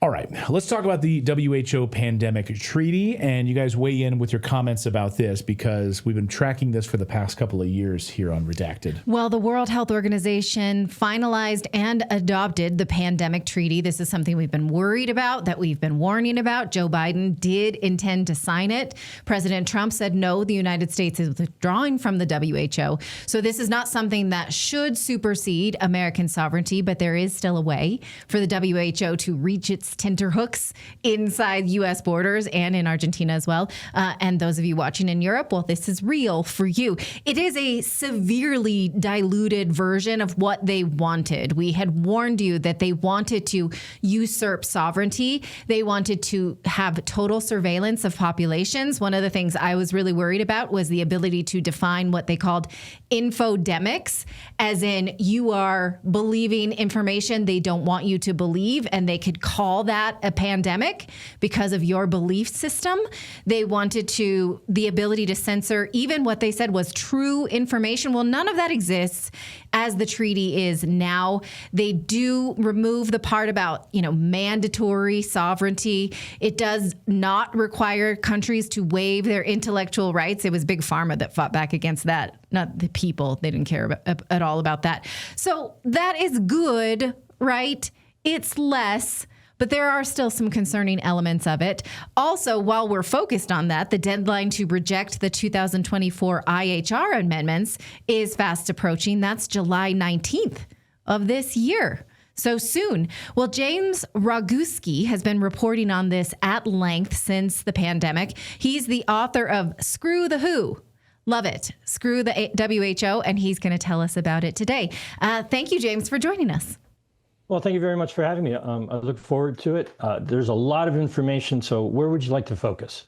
All right, let's talk about the WHO pandemic treaty, and you guys weigh in with your comments about this because we've been tracking this for the past couple of years here on Redacted. Well, the World Health Organization finalized and adopted the pandemic treaty. This is something we've been worried about, that we've been warning about. Joe Biden did intend to sign it. President Trump said, no, the United States is withdrawing from the WHO. So this is not something that should supersede American sovereignty, but there is still a way for the WHO to reach its tenterhooks inside U.S. borders and in Argentina as well. And those of you watching in Europe, well, this is real for you. It is a severely diluted version of what they wanted. We had warned you that they wanted to usurp sovereignty. They wanted to have total surveillance of populations. One of the things I was really worried about was the ability to define what they called infodemics, as in you are believing information they don't want you to believe, and they could call that a pandemic because of your belief system. They wanted the ability to censor even what they said was true information. Well, none of that exists as the treaty is now. They do remove the part about, mandatory sovereignty. It does not require countries to waive their intellectual rights. It was Big Pharma that fought back against that, not the people. They didn't care at all about that. So that is good, right? It's less, but there are still some concerning elements of it. Also, while we're focused on that, the deadline to reject the 2024 IHR amendments is fast approaching. That's July 19th of this year. So soon. Well, James Roguski has been reporting on this at length since the pandemic. He's the author of Screw the Who. Love it. Screw the WHO, and he's going to tell us about it today. Thank you, James, for joining us. Well, thank you very much for having me. I look forward to it. There's a lot of information, so where would you like to focus?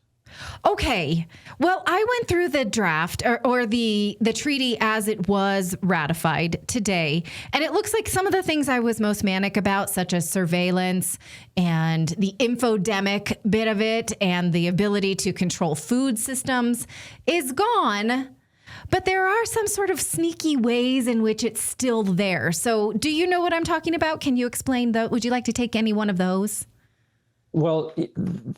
Okay. Well, I went through the draft or the treaty as it was ratified today, and it looks like some of the things I was most manic about, such as surveillance and the infodemic bit of it and the ability to control food systems, is gone. But there are some sort of sneaky ways in which it's still there. So do you know what I'm talking about? Can you explain would you like to take any one of those? Well,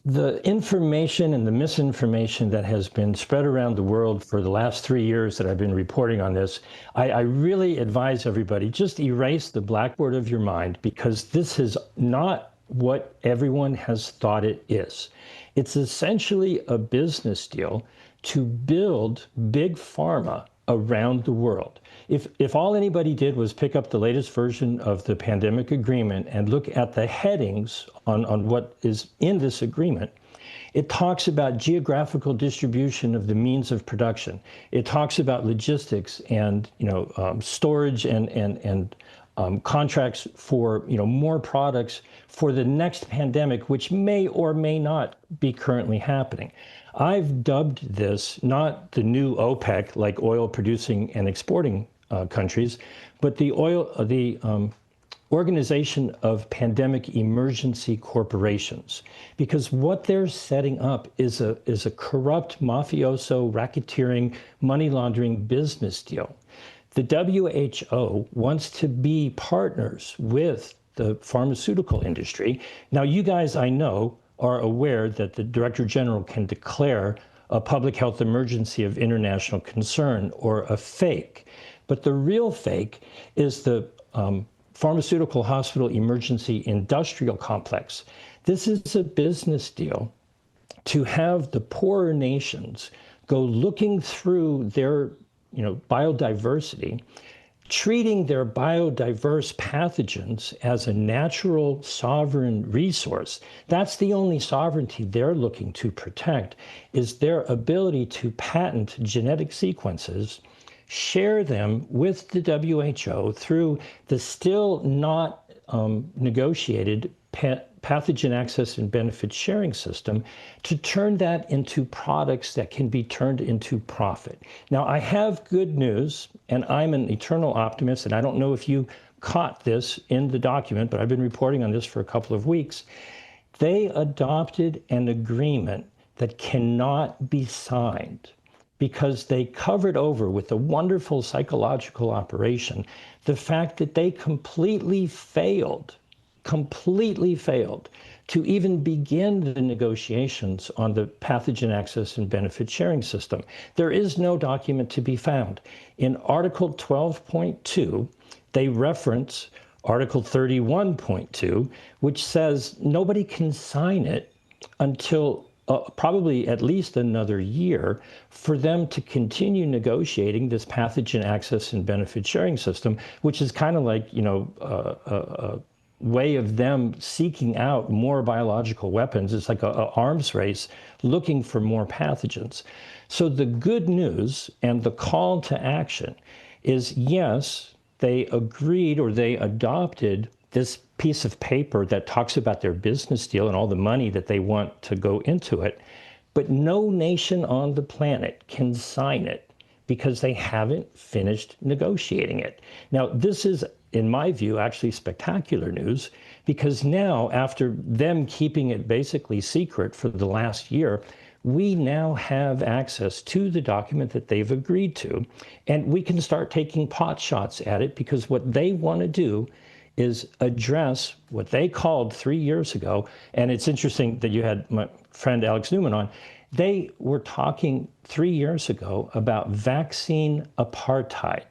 the information and the misinformation that has been spread around the world for the last 3 years that I've been reporting on this, I really advise everybody, just erase the blackboard of your mind, because this is not what everyone has thought it is. It's essentially a business deal to build big pharma around the world. If all anybody did was pick up the latest version of the pandemic agreement and look at the headings on what is in this agreement, it talks about geographical distribution of the means of production. It talks about logistics and storage and contracts for more products for the next pandemic, which may or may not be currently happening. I've dubbed this not the new OPEC, like oil producing and exporting countries, but the Organization of Pandemic Emergency Corporations, because what they're setting up is a corrupt, mafioso, racketeering, money laundering business deal. The WHO wants to be partners with the pharmaceutical industry. Now, you guys, I know, are aware that the Director General can declare a public health emergency of international concern, or a fake. But the real fake is the Pharmaceutical Hospital Emergency Industrial Complex. This is a business deal to have the poorer nations go looking through their biodiversity, treating their biodiverse pathogens as a natural sovereign resource. That's the only sovereignty they're looking to protect, is their ability to patent genetic sequences, share them with the WHO through the still not negotiated pathogen access and benefit sharing system, to turn that into products that can be turned into profit. Now, I have good news, and I'm an eternal optimist, and I don't know if you caught this in the document, but I've been reporting on this for a couple of weeks. They adopted an agreement that cannot be signed because they covered over with a wonderful psychological operation the fact that they completely failed completely failed to even begin the negotiations on the pathogen access and benefit sharing system. There is no document to be found. In Article 12.2, they reference Article 31.2, which says nobody can sign it until probably at least another year for them to continue negotiating this pathogen access and benefit sharing system, which is kind of like, a way of them seeking out more biological weapons. It's like a arms race looking for more pathogens. So the good news and the call to action is, yes, they agreed or they adopted this piece of paper that talks about their business deal and all the money that they want to go into it, but no nation on the planet can sign it because they haven't finished negotiating it. Now, this is, in my view, actually spectacular news, because now, after them keeping it basically secret for the last year, we now have access to the document that they've agreed to, and we can start taking pot shots at it, because what they want to do is address what they called 3 years ago, and it's interesting that you had my friend Alex Newman on. They were talking 3 years ago about vaccine apartheid.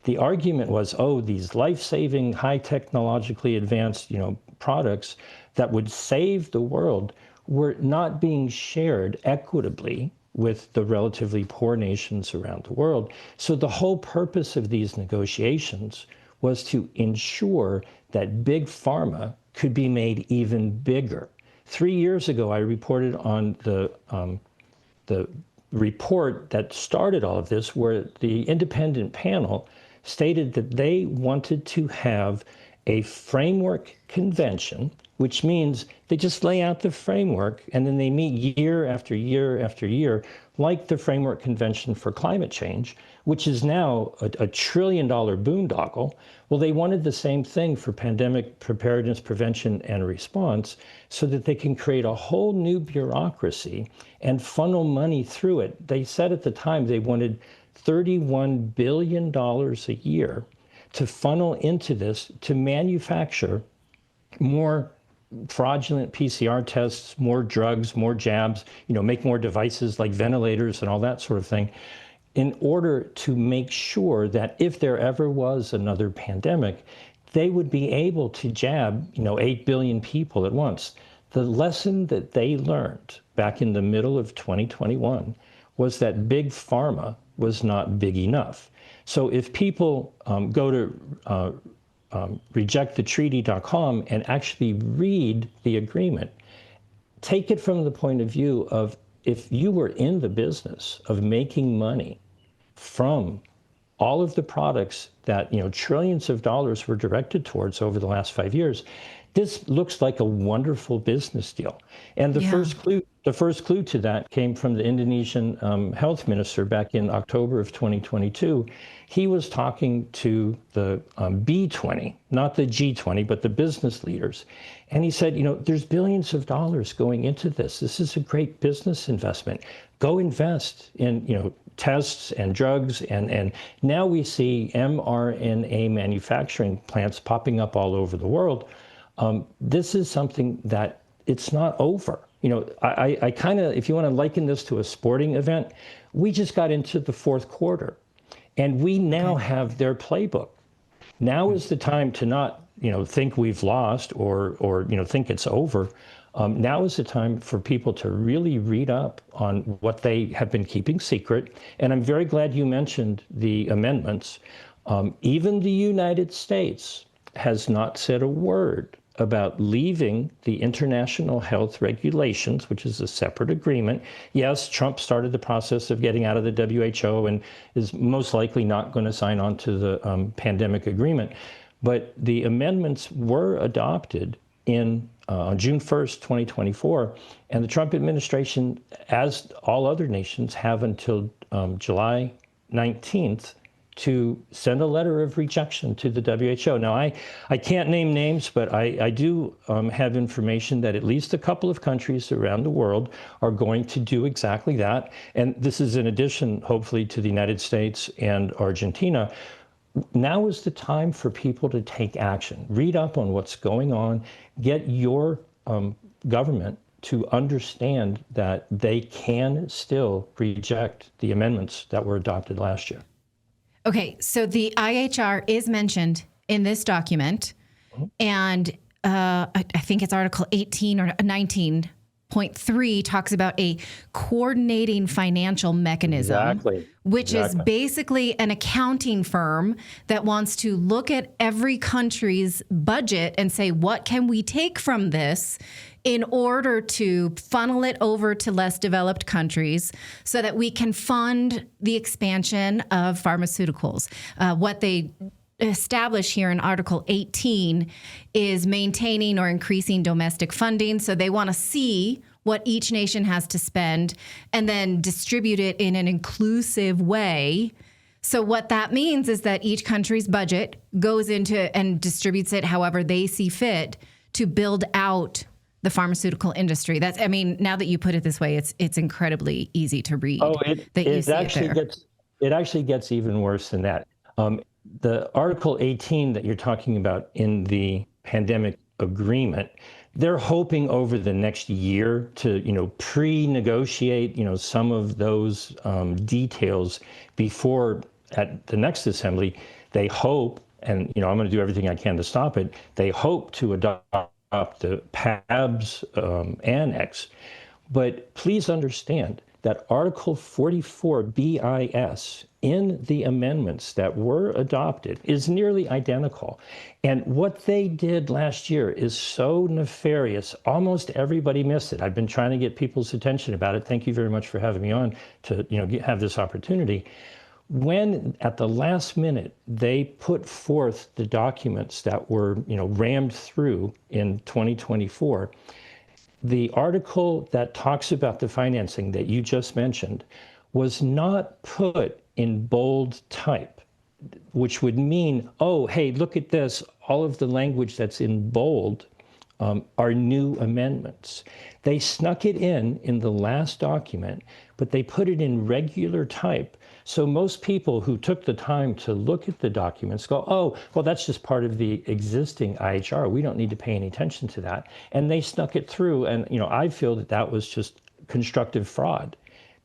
The argument was, oh, these life-saving, high technologically advanced, products that would save the world were not being shared equitably with the relatively poor nations around the world. So the whole purpose of these negotiations was to ensure that big pharma could be made even bigger. 3 years ago, I reported on the report that started all of this, where the independent panel stated that they wanted to have a framework convention, which means they just lay out the framework and then they meet year after year after year, like the Framework Convention for Climate Change, which is now a $1 trillion boondoggle. Well, they wanted the same thing for pandemic preparedness, prevention, and response, so that they can create a whole new bureaucracy and funnel money through it. They said at the time they wanted $31 billion a year to funnel into this to manufacture more fraudulent PCR tests, more drugs, more jabs, make more devices like ventilators and all that sort of thing, in order to make sure that if there ever was another pandemic, they would be able to jab, 8 billion people at once. The lesson that they learned back in the middle of 2021 was that big pharma was not big enough. So if people go to rejectthetreaty.com and actually read the agreement, take it from the point of view of, if you were in the business of making money from all of the products that trillions of dollars were directed towards over the last 5 years, this looks like a wonderful business deal. And the first clue to that came from the Indonesian health minister back in October of 2022. He was talking to the B20, not the G20, but the business leaders. And he said, there's billions of dollars going into this. This is a great business investment. Go invest in, tests and drugs. And now we see mRNA manufacturing plants popping up all over the world. This is something that it's not over. I kind of, if you want to liken this to a sporting event, we just got into the fourth quarter, and we now have their playbook. Now is the time to not, think we've lost or think it's over. Now is the time for people to really read up on what they have been keeping secret. And I'm very glad you mentioned the amendments. Even the United States has not said a word about leaving the international health regulations, which is a separate agreement. Yes, Trump started the process of getting out of the WHO and is most likely not going to sign on to the pandemic agreement. But the amendments were adopted on June 1st, 2024. And the Trump administration, as all other nations, have until July 19th to send a letter of rejection to the WHO. Now, I can't name names, but I do have information that at least a couple of countries around the world are going to do exactly that. And this is in addition, hopefully, to the United States and Argentina. now is the time for people to take action. Read up on what's going on. Get your government to understand that they can still reject the amendments that were adopted last year. Okay, so the IHR is mentioned in this document, and I think it's Article 18 or 19.3 talks about a coordinating financial mechanism, which is basically an accounting firm that wants to look at every country's budget and say, what can we take from this in order to funnel it over to less developed countries so that we can fund the expansion of pharmaceuticals. What they establish here in Article 18 is maintaining or increasing domestic funding. So they want to see what each nation has to spend and then distribute it in an inclusive way. So what that means is that each country's budget goes into and distributes it however they see fit to build out the pharmaceutical industry. That's, I mean, now that you put it this way, it's incredibly easy to read. It actually gets even worse than that. The Article 18 that you're talking about in the pandemic agreement, they're hoping over the next year to, pre-negotiate, some of those details before at the next assembly. They hope, and I'm going to do everything I can to stop it. They hope to adopt the PABS annex, but please understand that Article 44 BIS in the amendments that were adopted is nearly identical. And what they did last year is so nefarious, almost everybody missed it. I've been trying to get people's attention about it. Thank you very much for having me on to have this opportunity. When at the last minute they put forth the documents that were rammed through in 2024, the article that talks about the financing that you just mentioned was not put in bold type, which would mean, oh, hey, look at this. All of the language that's in bold are new amendments. They snuck it in the last document, but they put it in regular type. So most people who took the time to look at the documents go, oh, well, that's just part of the existing IHR. We don't need to pay any attention to that. And they snuck it through. And, I feel that was just constructive fraud.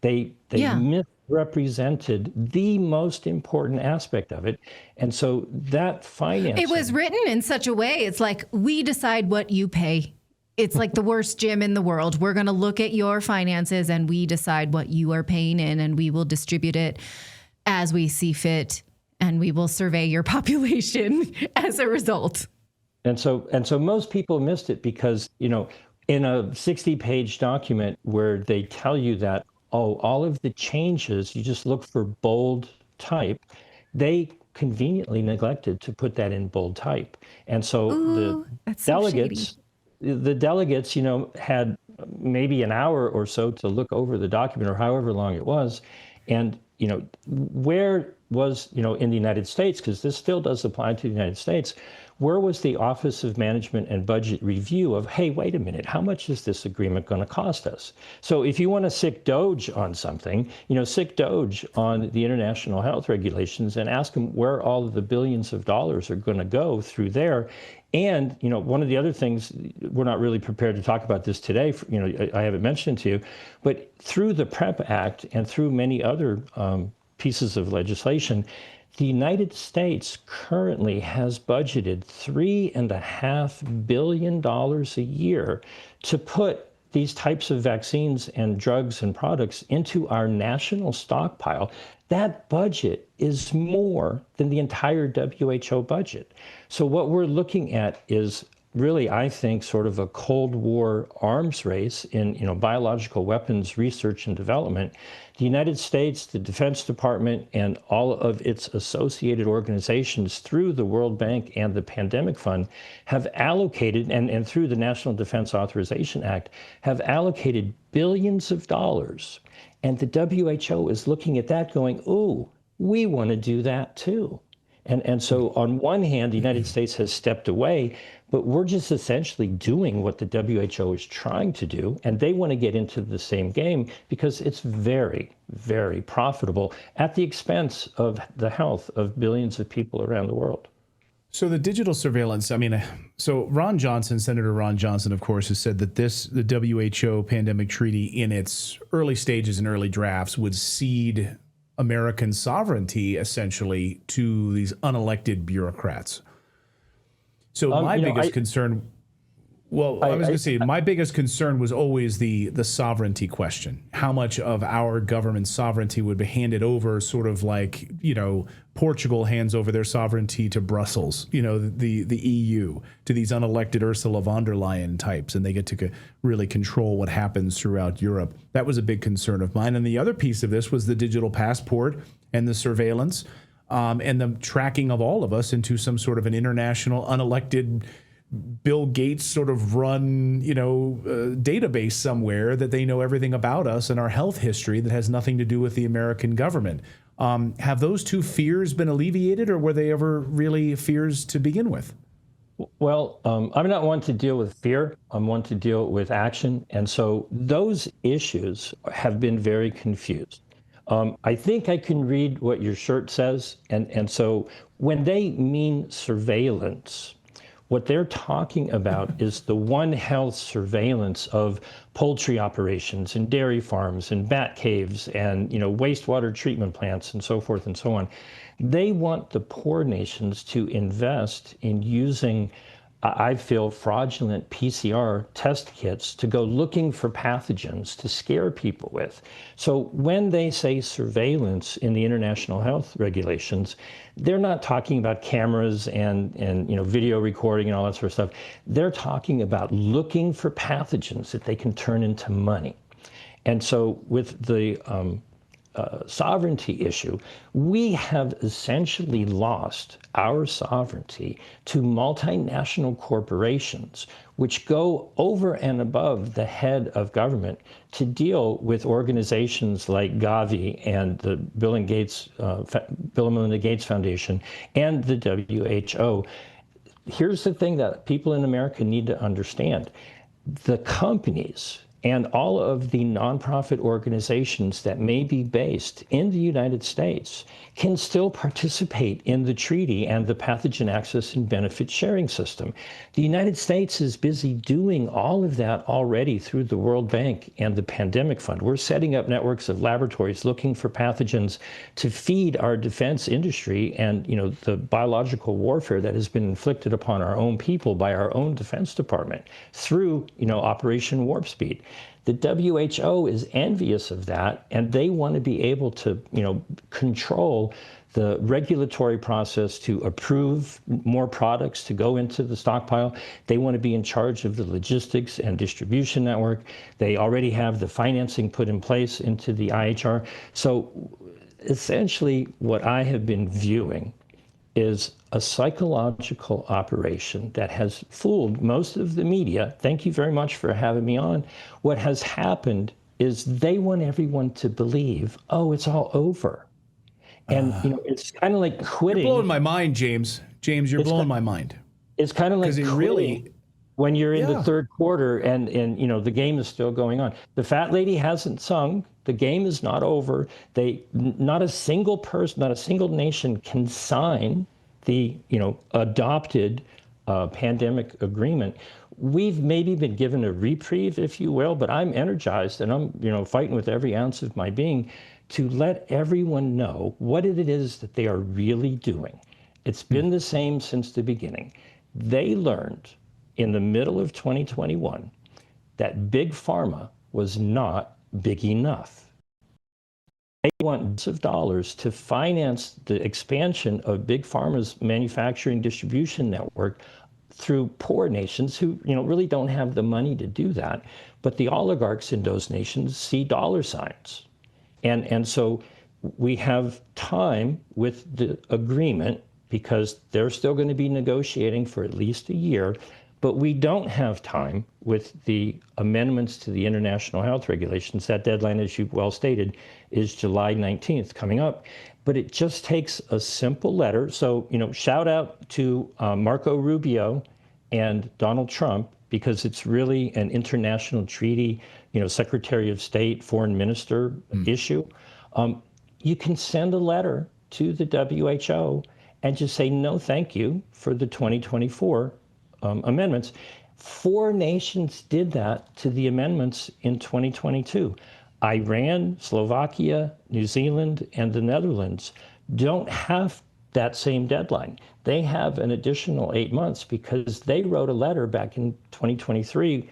They misrepresented the most important aspect of it. And so that financing... It was written in such a way, it's like, we decide what you pay. It's like the worst gym in the world. We're going to look at your finances and we decide what you are paying in, and we will distribute it as we see fit, and we will survey your population as a result. And so most people missed it because, in a 60-page document where they tell you that, all of the changes, you just look for bold type, they conveniently neglected to put that in bold type. And so the delegates, had maybe an hour or so to look over the document, or however long it was. And, where was, in the United States, because this still does apply to the United States, where was the Office of Management and Budget review of, hey, wait a minute, how much is this agreement going to cost us? So if you want to sick Doge on something, sick Doge on the international health regulations and ask them where all of the billions of dollars are going to go through there. And, one of the other things, we're not really prepared to talk about this today, I haven't mentioned to you, but through the PrEP Act and through many other pieces of legislation, the United States currently has budgeted $3.5 billion a year to put these types of vaccines and drugs and products into our national stockpile. That budget is more than the entire WHO budget. So what we're looking at is really, I think, sort of a Cold War arms race in biological weapons research and development. The United States, the Defense Department, and all of its associated organizations through the World Bank and the Pandemic Fund have allocated, and through the National Defense Authorization Act, have allocated billions of dollars. And the WHO is looking at that going, ooh, we want to do that too. And so on one hand, the United States has stepped away, but we're just essentially doing what the WHO is trying to do, and they want to get into the same game because it's very, very profitable at the expense of the health of billions of people around the world. So the digital surveillance, I mean, so Senator Ron Johnson, of course, has said that the WHO pandemic treaty in its early stages and early drafts would cede American sovereignty essentially to these unelected bureaucrats. So my biggest concern, my biggest concern was always the sovereignty question. How much of our government sovereignty would be handed over, sort of like, Portugal hands over their sovereignty to Brussels, the EU, to these unelected Ursula von der Leyen types, and they get to really control what happens throughout Europe. That was a big concern of mine. And the other piece of this was the digital passport and the surveillance and the tracking of all of us into some sort of an international unelected Bill Gates sort of run, database somewhere that they know everything about us and our health history that has nothing to do with the American government. Have those two fears been alleviated, or were they ever really fears to begin with? Well, I'm not one to deal with fear. I'm one to deal with action. And so those issues have been very confused. I think I can read what your shirt says. And so when they mean surveillance, what they're talking about is the One Health surveillance of poultry operations and dairy farms and bat caves and wastewater treatment plants and so forth and so on. They want the poor nations to invest in using, I feel, fraudulent PCR test kits to go looking for pathogens to scare people with. So when they say surveillance in the international health regulations, they're not talking about cameras and video recording and all that sort of stuff. They're talking about looking for pathogens that they can turn into money. And so with the sovereignty issue, we have essentially lost our sovereignty to multinational corporations, which go over and above the head of government to deal with organizations like Gavi and the Bill and Melinda Gates Foundation and the WHO. Here's the thing that people in America need to understand. The companies and all of the nonprofit organizations that may be based in the United States can still participate in the treaty and the pathogen access and benefit sharing system. The United States is busy doing all of that already through the World Bank and the Pandemic Fund. We're setting up networks of laboratories looking for pathogens to feed our defense industry and the biological warfare that has been inflicted upon our own people by our own Defense Department through Operation Warp Speed. The WHO is envious of that, and they want to be able to, control the regulatory process to approve more products to go into the stockpile. They want to be in charge of the logistics and distribution network. They already have the financing put in place into the IHR. So essentially what I have been viewing is a psychological operation that has fooled most of the media. Thank you very much for having me on. What has happened is they want everyone to believe, oh, it's all over. And it's kind of like quitting. You're blowing my mind, James. James, you're blowing my mind. It's kind of like quitting when you're in the third quarter and the game is still going on. The fat lady hasn't sung. The game is not over. Not a single person, not a single nation can sign the adopted pandemic agreement. We've maybe been given a reprieve, if you will, but I'm energized and I'm fighting with every ounce of my being to let everyone know what it is that they are really doing. It's been the same since the beginning. They learned in the middle of 2021 that big pharma was not big enough. They want billions of dollars to finance the expansion of big pharma's manufacturing distribution network through poor nations who really don't have the money to do that. But the oligarchs in those nations see dollar signs. And so we have time with the agreement because they're still going to be negotiating for at least a year. But we don't have time with the amendments to the international health regulations. That deadline, as you well stated, is July 19th coming up. But it just takes a simple letter. So, shout out to Marco Rubio and Donald Trump, because it's really an international treaty, Secretary of State, Foreign Minister issue, you can send a letter to the WHO and just say, no, thank you for the 2024 amendments. 4 nations did that to the amendments in 2022. Iran, Slovakia, New Zealand, and the Netherlands don't have that same deadline. They have an additional 8 months because they wrote a letter back in 2023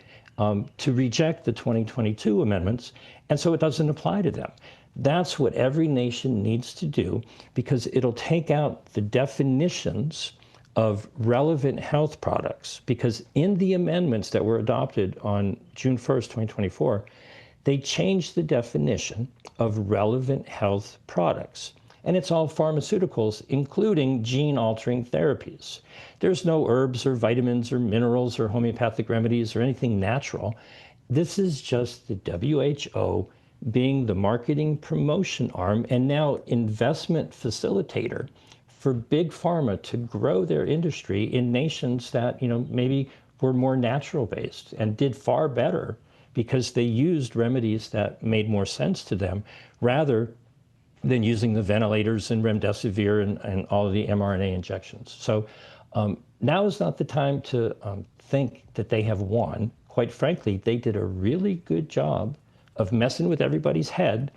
to reject the 2022 amendments, and so it doesn't apply to them. That's what every nation needs to do, because it'll take out the definitions of relevant health products, because in the amendments that were adopted on June 1st, 2024, they changed the definition of relevant health products. And it's all pharmaceuticals, including gene-altering therapies. There's no herbs or vitamins or minerals or homeopathic remedies or anything natural. This is just the WHO being the marketing promotion arm and now investment facilitator for big pharma to grow their industry in nations that, maybe were more natural based and did far better because they used remedies that made more sense to them rather than using the ventilators and remdesivir and all of the mRNA injections. So now is not the time to think that they have won. Quite frankly, they did a really good job of messing with everybody's head,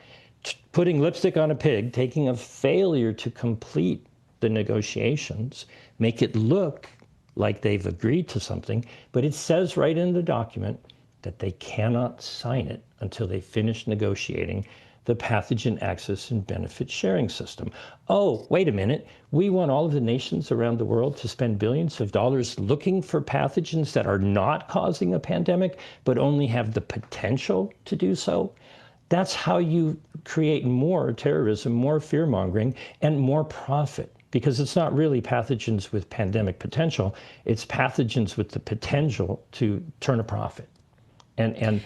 putting lipstick on a pig, taking a failure to complete the negotiations, make it look like they've agreed to something, but it says right in the document that they cannot sign it until they finish negotiating the pathogen access and benefit sharing system. Oh, wait a minute. We want all of the nations around the world to spend billions of dollars looking for pathogens that are not causing a pandemic, but only have the potential to do so. That's how you create more terrorism, more fear-mongering, and more profit. Because it's not really pathogens with pandemic potential, it's pathogens with the potential to turn a profit. And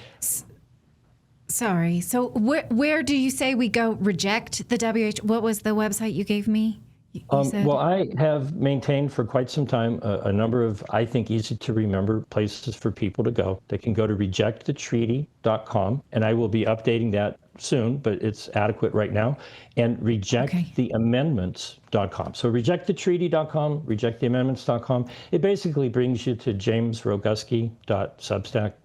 sorry. So where do you say we go reject the WHO? What was the website you gave me? You said? Well, I have maintained for quite some time a number of, I think, easy to remember places for people to go. They can go to rejectthetreaty.com, and I will be updating that soon, but it's adequate right now, and rejecttheamendments.com. So rejectthetreaty.com, rejecttheamendments.com. It basically brings you to jamesroguski.substack.com.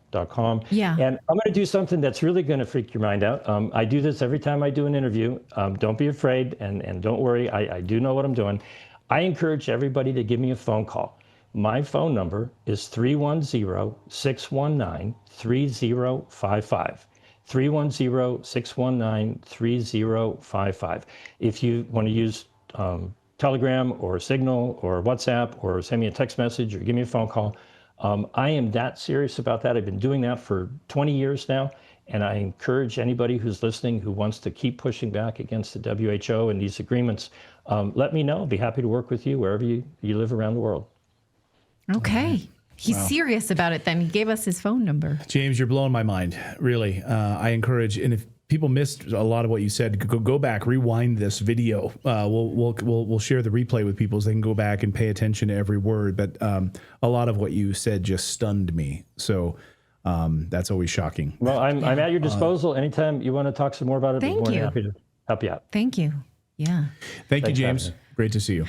Yeah. And I'm going to do something that's really going to freak your mind out. I do this every time I do an interview. Don't be afraid and don't worry. I do know what I'm doing. I encourage everybody to give me a phone call. My phone number is 310-619-3055. 310-619-3055. If you want to use Telegram or Signal or WhatsApp or send me a text message or give me a phone call, I am that serious about that. I've been doing that for 20 years now, and I encourage anybody who's listening who wants to keep pushing back against the WHO and these agreements, let me know. I'll be happy to work with you wherever you live around the world. Okay. He's serious about it then. He gave us his phone number. James, you're blowing my mind, really. I encourage, and if people missed a lot of what you said, go back, rewind this video. We'll share the replay with people so they can go back and pay attention to every word. But a lot of what you said just stunned me. So that's always shocking. Well, I'm at your disposal anytime you want to talk some more about it. Thank I'm more than you. happy to help you out. Thank you. Yeah. Thank you, James. Great to see you.